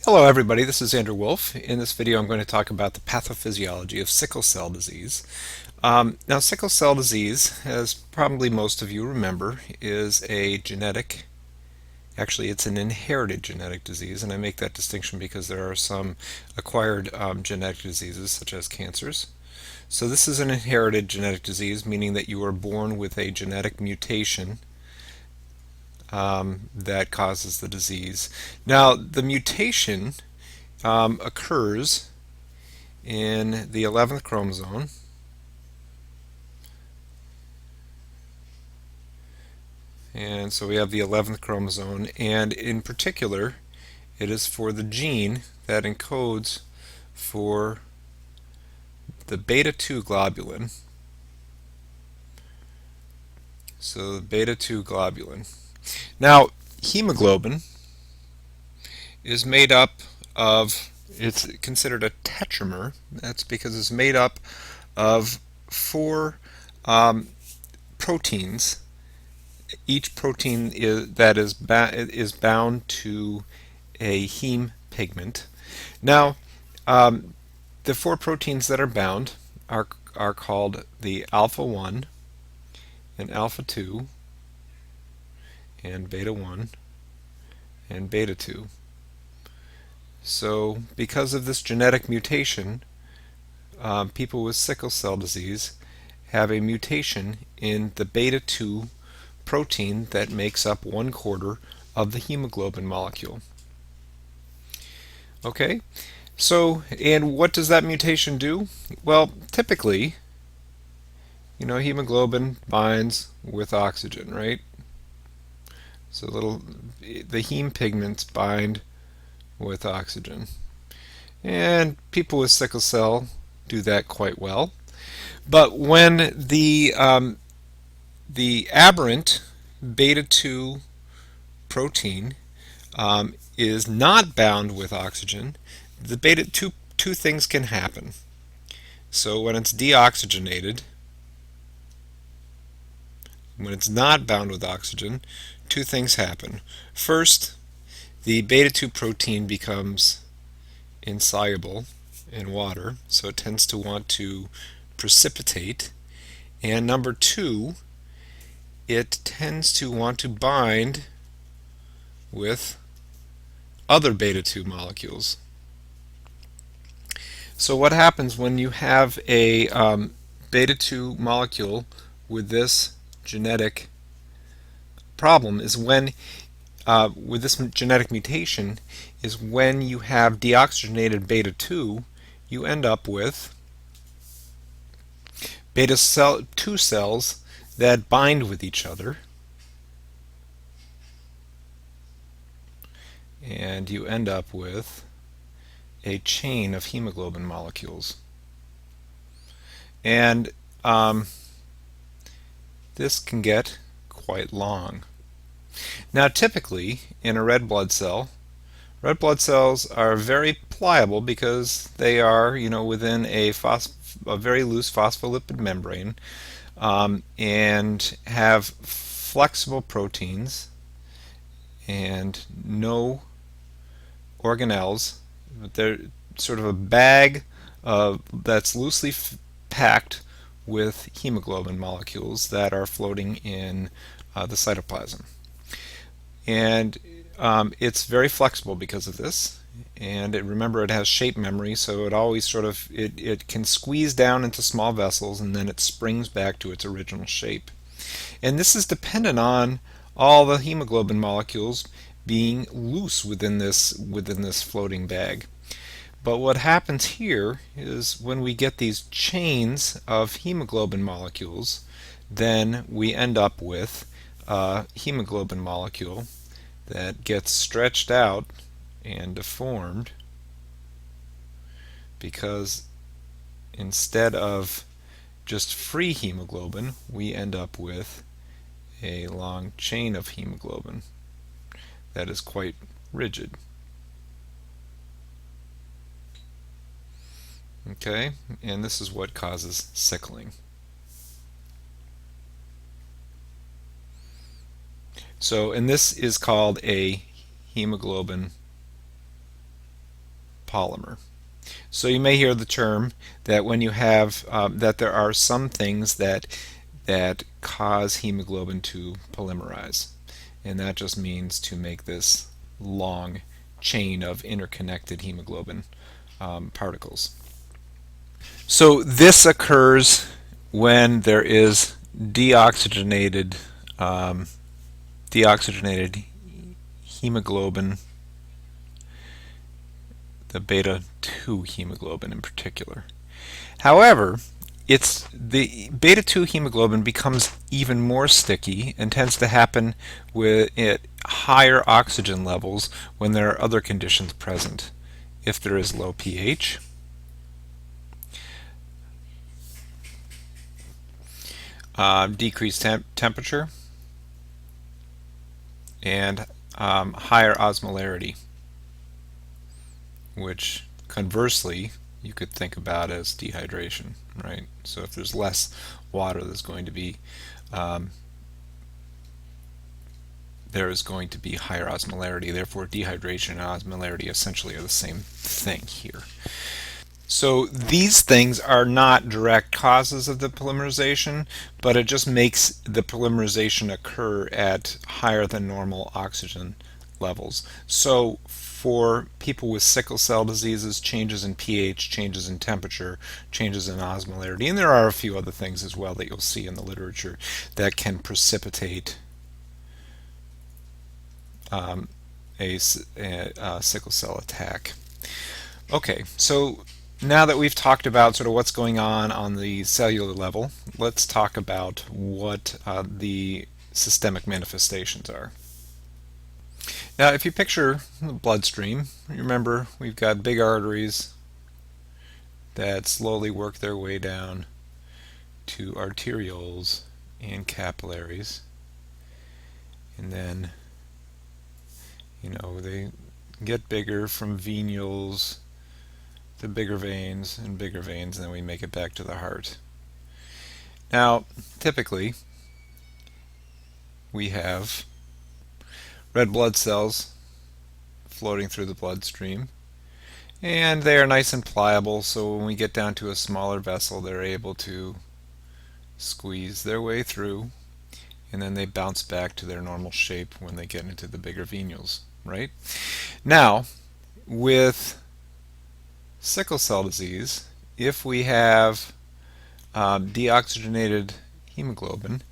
Hello everybody, this is Andrew Wolf. In this video I'm going to talk about the pathophysiology of sickle cell disease. Now sickle cell disease, as probably most of you remember, is a genetic, actually it's an inherited genetic disease, and I make that distinction because there are some acquired genetic diseases such as cancers. So this is an inherited genetic disease, meaning that you are born with a genetic mutation that causes the disease. Now, the mutation occurs in the 11th chromosome, and so we have the 11th chromosome, and in particular, it is for the gene that encodes for the beta 2 globulin. So, the beta 2 globulin. Now, hemoglobin is made up of, it's considered a tetramer. That's because it's made up of four proteins. Each protein is bound to a heme pigment. Now, the four proteins that are bound are called the alpha 1 and alpha 2 and beta 1 and beta 2. So because of this genetic mutation, people with sickle cell disease have a mutation in the beta 2 protein that makes up 1/4 of the hemoglobin molecule. Okay, so and what does that mutation do? Well, typically, hemoglobin binds with oxygen, right? So the heme pigments bind with oxygen. And people with sickle cell do that quite well. But when the aberrant beta 2 protein is not bound with oxygen, the beta 2 things can happen. So when it's deoxygenated, when it's not bound with oxygen, two things happen. First, the beta 2 protein becomes insoluble in water, so it tends to want to precipitate. And number two, it tends to want to bind with other beta 2 molecules. So what happens when you have a beta 2 molecule with this genetic problem is when with this genetic mutation is when you have deoxygenated beta 2, you end up with beta 2 cells that bind with each other, and you end up with a chain of hemoglobin molecules. And this can get quite long. Now typically in a red blood cells are very pliable because they are, within a very loose phospholipid membrane, and have flexible proteins and no organelles. They're sort of a bag that's loosely packed with hemoglobin molecules that are floating in the cytoplasm. And it's very flexible because of this. And remember, it has shape memory, so it always it can squeeze down into small vessels, and then it springs back to its original shape. And this is dependent on all the hemoglobin molecules being loose within this floating bag. But what happens here is when we get these chains of hemoglobin molecules, then we end up with a hemoglobin molecule that gets stretched out and deformed because instead of just free hemoglobin, we end up with a long chain of hemoglobin that is quite rigid. Okay, and this is what causes sickling. So, and this is called a hemoglobin polymer. So you may hear the term that when you have that there are some things that cause hemoglobin to polymerize, and that just means to make this long chain of interconnected hemoglobin particles. So this occurs when there is deoxygenated deoxygenated hemoglobin, the beta 2 hemoglobin in particular. However, it's the beta 2 hemoglobin becomes even more sticky and tends to happen with at higher oxygen levels when there are other conditions present. If there is low pH, decreased temperature, and higher osmolarity, which conversely you could think about as dehydration, right? So if there's less water, there is going to be higher osmolarity. Therefore, dehydration and osmolarity essentially are the same thing here. So these things are not direct causes of the polymerization, but it just makes the polymerization occur at higher than normal oxygen levels. So for people with sickle cell diseases, changes in pH, changes in temperature, changes in osmolarity, and there are a few other things as well that you'll see in the literature that can precipitate a sickle cell attack. Okay, so now that we've talked about sort of what's going on the cellular level, let's talk about what the systemic manifestations are. Now, if you picture the bloodstream, remember we've got big arteries that slowly work their way down to arterioles and capillaries, and then they get bigger from venules to bigger veins, and then we make it back to the heart. Now, typically, we have red blood cells floating through the bloodstream, and they are nice and pliable, so when we get down to a smaller vessel, they're able to squeeze their way through, and then they bounce back to their normal shape when they get into the bigger venules, right? Now, with sickle cell disease, if we have deoxygenated hemoglobin,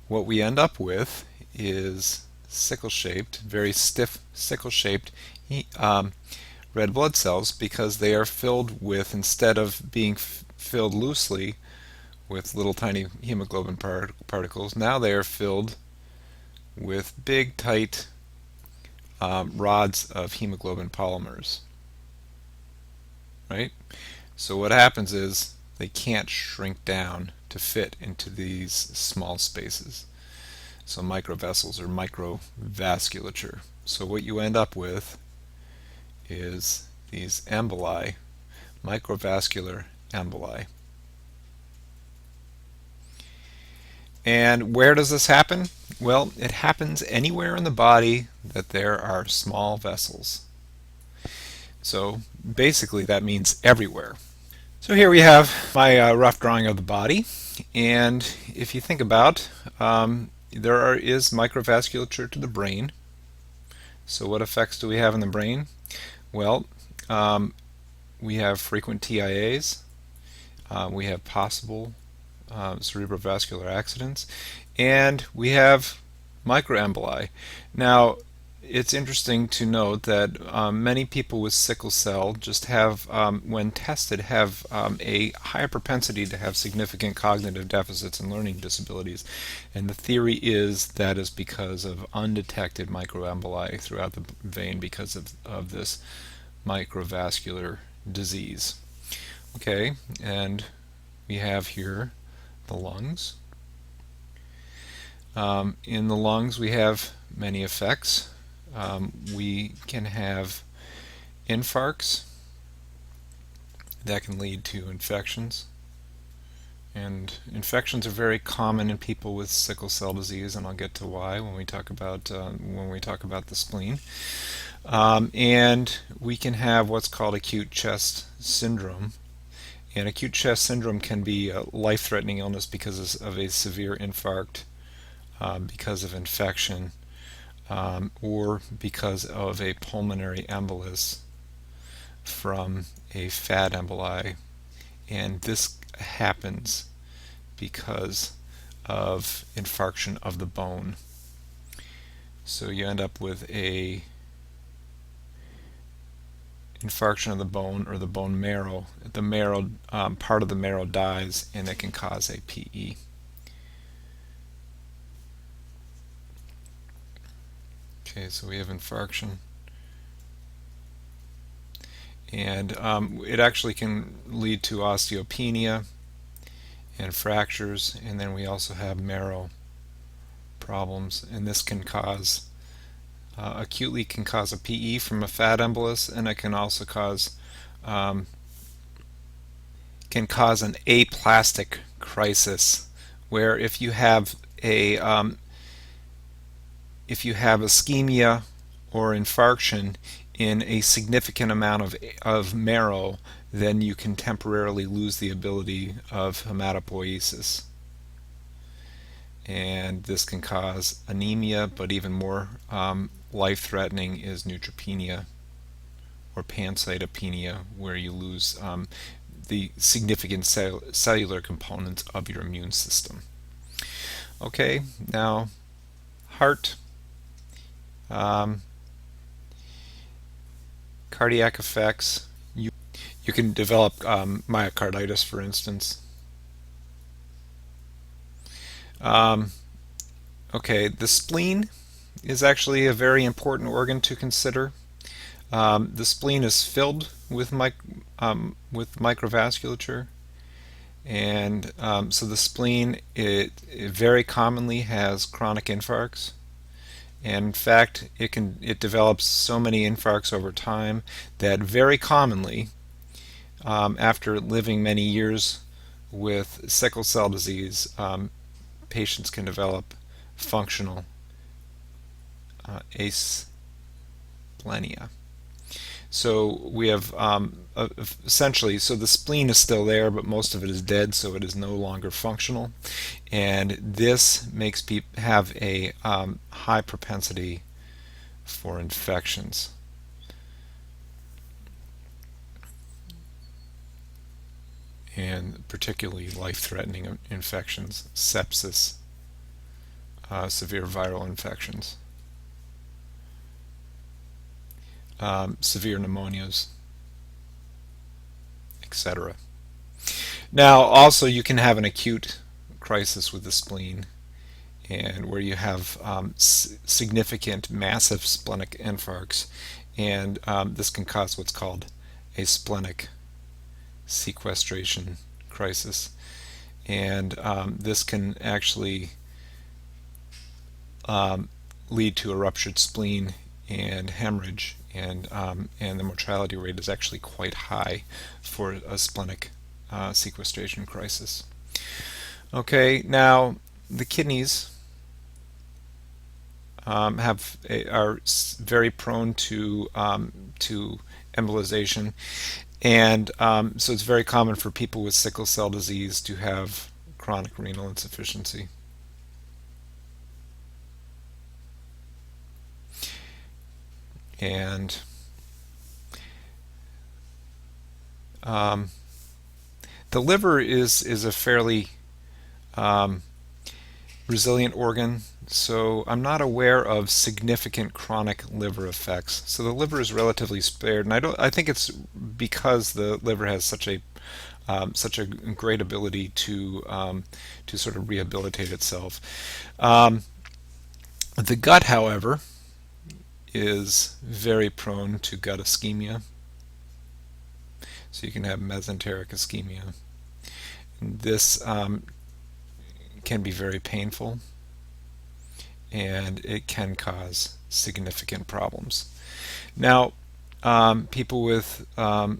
what we end up with is sickle-shaped, very stiff sickle-shaped red blood cells, because they are filled with, instead of being filled loosely with little tiny hemoglobin particles, now they are filled with big, tight rods of hemoglobin polymers. Right? So what happens is they can't shrink down to fit into these small spaces. So microvessels or microvasculature. So what you end up with is these emboli, microvascular emboli. And where does this happen? Well, it happens anywhere in the body that there are small vessels. So basically that means everywhere. So here we have my rough drawing of the body, and if you think about there is microvasculature to the brain. So what effects do we have in the brain? Well, we have frequent TIAs, we have possible cerebrovascular accidents, and we have microemboli. Now, it's interesting to note that many people with sickle cell just have, when tested, have a higher propensity to have significant cognitive deficits and learning disabilities. And the theory is that is because of undetected microemboli throughout the vein because of this microvascular disease. Okay, and we have here the lungs. In the lungs we have many effects. We can have infarcts that can lead to infections, and infections are very common in people with sickle cell disease, and I'll get to why when we talk about the spleen. And we can have what's called acute chest syndrome. And acute chest syndrome can be a life-threatening illness because of a severe infarct, because of infection, or because of a pulmonary embolus from a fat emboli. And this happens because of infarction of the bone. So you end up with a infarction of the bone or the bone marrow. The marrow, part of the marrow dies, and it can cause a PE. Okay, so we have infarction, and it actually can lead to osteopenia and fractures, and then we also have marrow problems, and this can cause acutely can cause a PE from a fat embolus, and it can also cause an aplastic crisis, where if you have ischemia or infarction in a significant amount of marrow, then you can temporarily lose the ability of hematopoiesis. And this can cause anemia, but even more life-threatening is neutropenia or pancytopenia, where you lose the significant cellular components of your immune system. Okay, now heart, cardiac effects. You can develop myocarditis, for instance. Okay, the spleen is actually a very important organ to consider. The spleen is filled with microvasculature, and so the spleen it very commonly has chronic infarcts. And in fact, it develops so many infarcts over time that very commonly, after living many years with sickle cell disease, patients can develop functional asplenia. So we have essentially, so the spleen is still there, but most of it is dead, so it is no longer functional. And this makes people have a high propensity for infections. And particularly life-threatening infections, sepsis, severe viral infections, severe pneumonias, etc. Now, also, you can have an acute crisis with the spleen, and where you have significant, massive splenic infarcts, and this can cause what's called a splenic sequestration crisis, and this can actually lead to a ruptured spleen and hemorrhage, and the mortality rate is actually quite high for a splenic sequestration crisis. Okay, now the kidneys are very prone to embolization, and so it's very common for people with sickle cell disease to have chronic renal insufficiency. And the liver is a fairly resilient organ, so I'm not aware of significant chronic liver effects. So the liver is relatively spared, and I think it's because the liver has such a great ability to sort of rehabilitate itself. The gut, however, is very prone to gut ischemia. So you can have mesenteric ischemia. And this can be very painful, and it can cause significant problems. Now, people with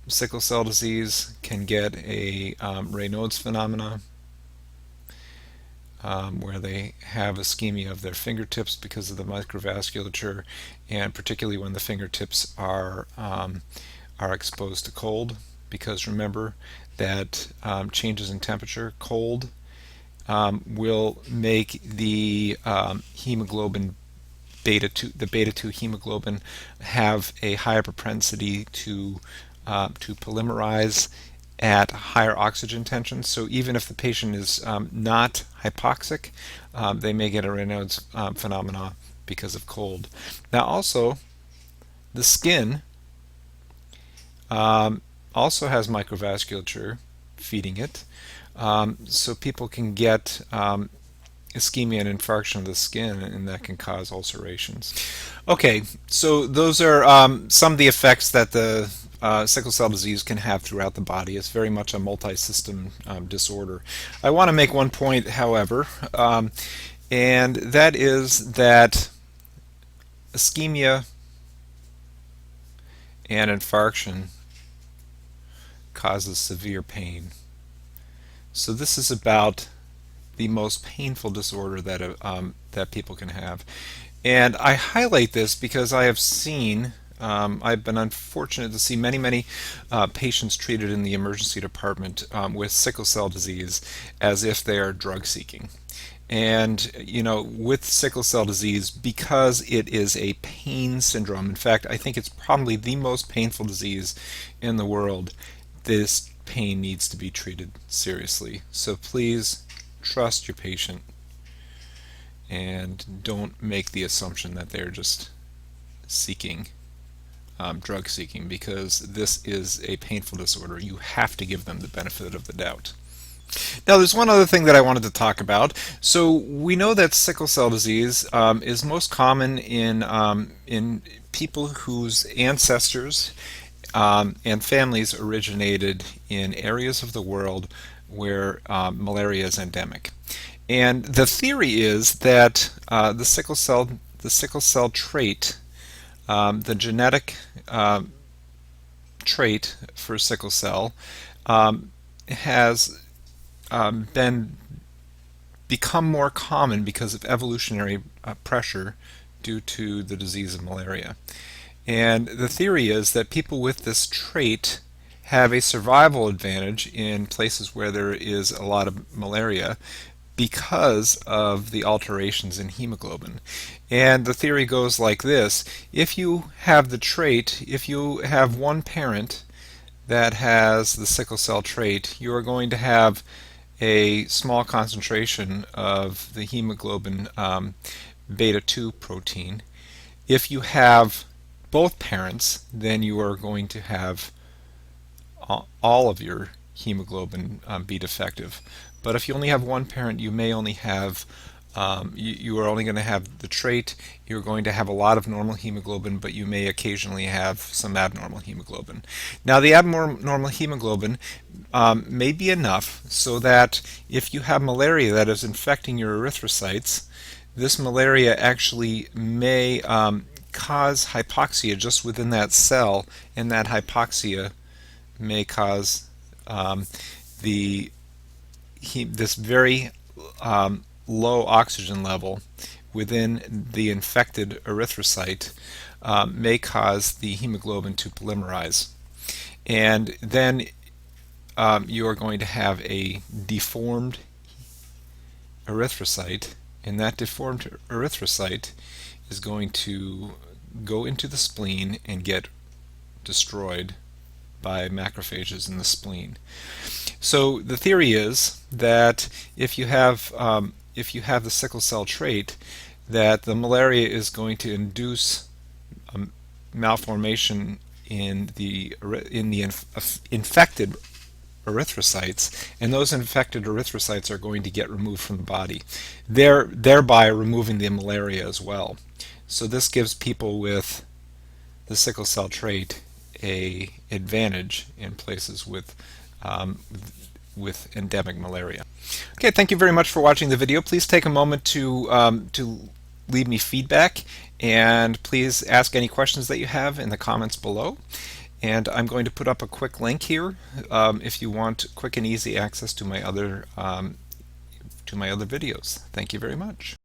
sickle cell disease can get a Raynaud's phenomena. where they have ischemia of their fingertips because of the microvasculature, and particularly when the fingertips are exposed to cold. Because remember that changes in temperature, cold, will make the hemoglobin beta 2, the beta 2 hemoglobin, have a higher propensity to polymerize at higher oxygen tensions. So even if the patient is not hypoxic, they may get a Raynaud's phenomena because of cold. Now also, the skin also has microvasculature feeding it, so people can get ischemia and infarction of the skin, and that can cause ulcerations. Okay, so those are some of the effects that the sickle cell disease can have throughout the body. It's very much a multi-system disorder. I want to make one point, however, and that is that ischemia and infarction causes severe pain. So this is about the most painful disorder that people can have. And I highlight this because I have seen, I've been unfortunate to see many patients treated in the emergency department with sickle cell disease as if they are drug seeking. And with sickle cell disease, because it is a pain syndrome, in fact, I think it's probably the most painful disease in the world, this pain needs to be treated seriously. So please trust your patient and don't make the assumption that they're just seeking, drug seeking, because this is a painful disorder. You have to give them the benefit of the doubt. Now, there's one other thing that I wanted to talk about. So we know that sickle cell disease is most common in people whose ancestors and families originated in areas of the world where malaria is endemic. And the theory is that the sickle cell trait, the genetic trait for sickle cell, has become more common because of evolutionary pressure due to the disease of malaria. And the theory is that people with this trait have a survival advantage in places where there is a lot of malaria because of the alterations in hemoglobin. And the theory goes like this: if you have the trait, if you have one parent that has the sickle cell trait, you are going to have a small concentration of the hemoglobin beta 2 protein. If you have both parents, then you are going to have all of your hemoglobin be defective. But if you only have one parent, you may only have you are only going to have the trait. You're going to have a lot of normal hemoglobin, but you may occasionally have some abnormal hemoglobin. Now, the abnormal hemoglobin may be enough so that if you have malaria that is infecting your erythrocytes, this malaria actually may cause hypoxia just within that cell, and that hypoxia may cause this very low oxygen level within the infected erythrocyte may cause the hemoglobin to polymerize. And then you are going to have a deformed erythrocyte, and that deformed erythrocyte is going to go into the spleen and get destroyed by macrophages in the spleen. So the theory is that if you have the sickle cell trait, that the malaria is going to induce malformation in the infected erythrocytes, and those infected erythrocytes are going to get removed from the body, thereby removing the malaria as well. So this gives people with the sickle cell trait a advantage in places with endemic malaria. Okay, thank you very much for watching the video. Please take a moment to leave me feedback, and please ask any questions that you have in the comments below. And I'm going to put up a quick link here if you want quick and easy access to my other to my other videos. Thank you very much.